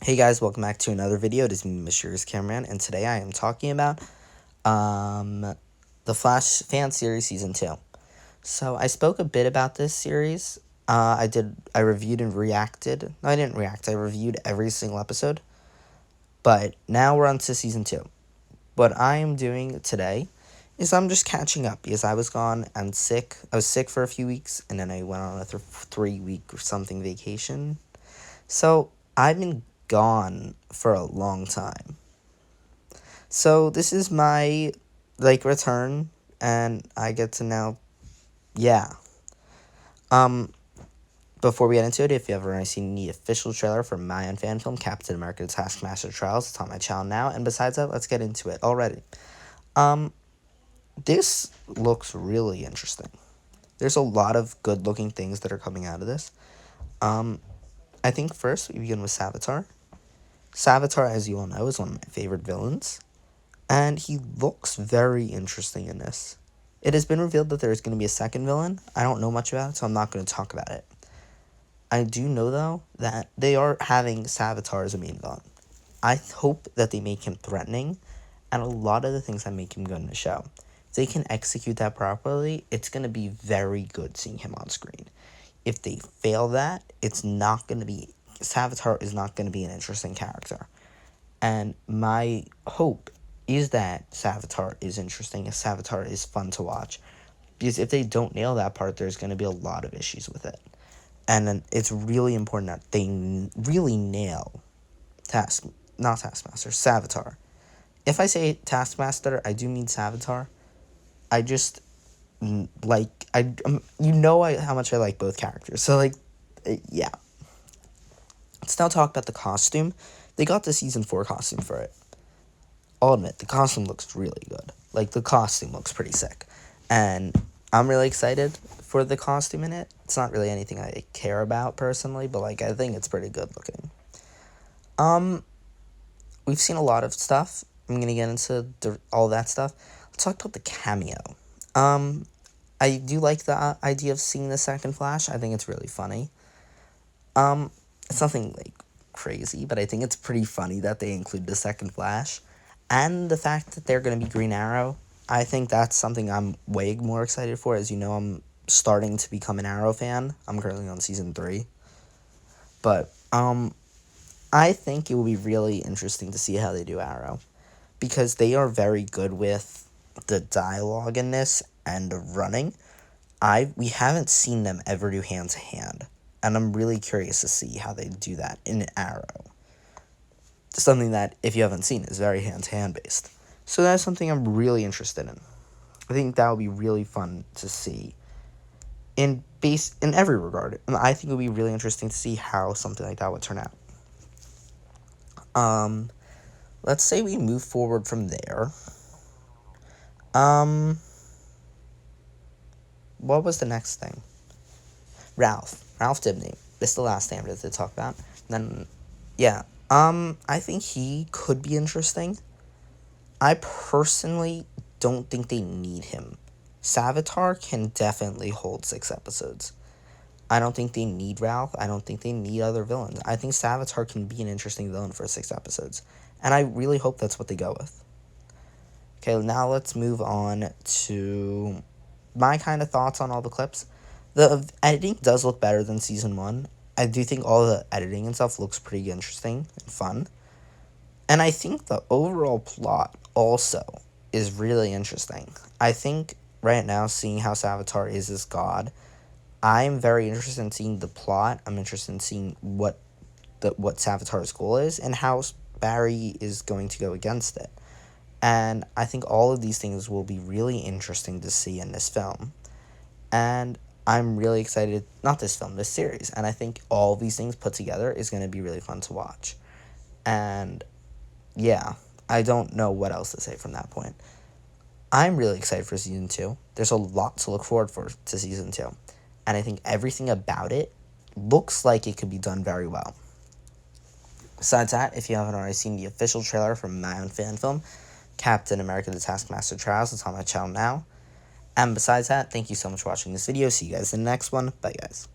Hey guys, welcome back to another video. It is me, Mysterious Cameraman, and today I am talking about the Flash fan series season 2. So I spoke a bit about this series. I reviewed and reacted. No, I didn't react. I reviewed every single episode. But now we're on to season 2. What I am doing today is I'm just catching up because I was gone and sick. I was sick for a few weeks, and then I went on a 3-week or something vacation. So I've been gone for a long time. So this is my return, and I get to now before we get into it, if you haven't already seen the official trailer for my own fan film, Captain America: The Taskmaster Trials, it's on my channel now, and besides that, let's get into it already. This looks really interesting. There's a lot of good looking things that are coming out of this. I think first we begin with Savitar. Savitar, as you all know, is one of my favorite villains, and he looks very interesting in this. It has been revealed that there is going to be a second villain. I don't know much about it, so I'm not going to talk about it. I do know, though, that they are having Savitar as a main villain. I hope that they make him threatening, and a lot of the things that make him good in the show. If they can execute that properly, it's going to be very good seeing him on screen. If they fail that, Savitar is not going to be an interesting character. And my hope is that Savitar is interesting, and Savitar is fun to watch. Because if they don't nail that part, there's going to be a lot of issues with it. And then it's really important that they really nail Savitar. If I say Taskmaster, I do mean Savitar. I just how much I like both characters. So yeah. Let's now talk about the costume. They got the season 4 costume for it. I'll admit, the costume looks really good. The costume looks pretty sick. And I'm really excited for the costume in it. It's not really anything I care about personally, but I think it's pretty good looking. We've seen a lot of stuff. I'm going to get into all that stuff. Let's talk about the cameo. I do like the idea of seeing the second Flash. I think it's really funny. It's nothing crazy, but I think it's pretty funny that they include the second Flash. And the fact that they're going to be Green Arrow, I think that's something I'm way more excited for. As you know, I'm starting to become an Arrow fan. I'm currently on season 3. But I think it will be really interesting to see how they do Arrow, because they are very good with the dialogue in this and the running. We haven't seen them ever do hand-to-hand, and I'm really curious to see how they do that in Arrow. Something that, if you haven't seen, is very hand-to-hand based. So that's something I'm really interested in. I think that would be really fun to see in every regard. And I think it would be really interesting to see how something like that would turn out. Let's say we move forward from there. What was the next thing? Ralph Dibny. This is the last thing I'm going to talk about. And then, yeah. I think he could be interesting. I personally don't think they need him. Savitar can definitely hold 6 episodes. I don't think they need Ralph. I don't think they need other villains. I think Savitar can be an interesting villain for 6 episodes. And I really hope that's what they go with. Okay, now let's move on to my kind of thoughts on all the clips. The editing does look better than season 1. I do think all the editing and stuff looks pretty interesting and fun. And I think the overall plot also is really interesting. I think right now, seeing how Savitar is as God, I'm very interested in seeing the plot. I'm interested in seeing what Savitar's goal is and how Barry is going to go against it. And I think all of these things will be really interesting to see in this film. And I'm really excited, not this film, this series. And I think all of these things put together is going to be really fun to watch. And yeah, I don't know what else to say from that point. I'm really excited for season 2. There's a lot to look forward to season 2. And I think everything about it looks like it could be done very well. Besides that, if you haven't already seen the official trailer for my own fan film, Captain America: The Taskmaster Trials, it's on my channel now. And besides that, thank you so much for watching this video. See you guys in the next one. Bye, guys.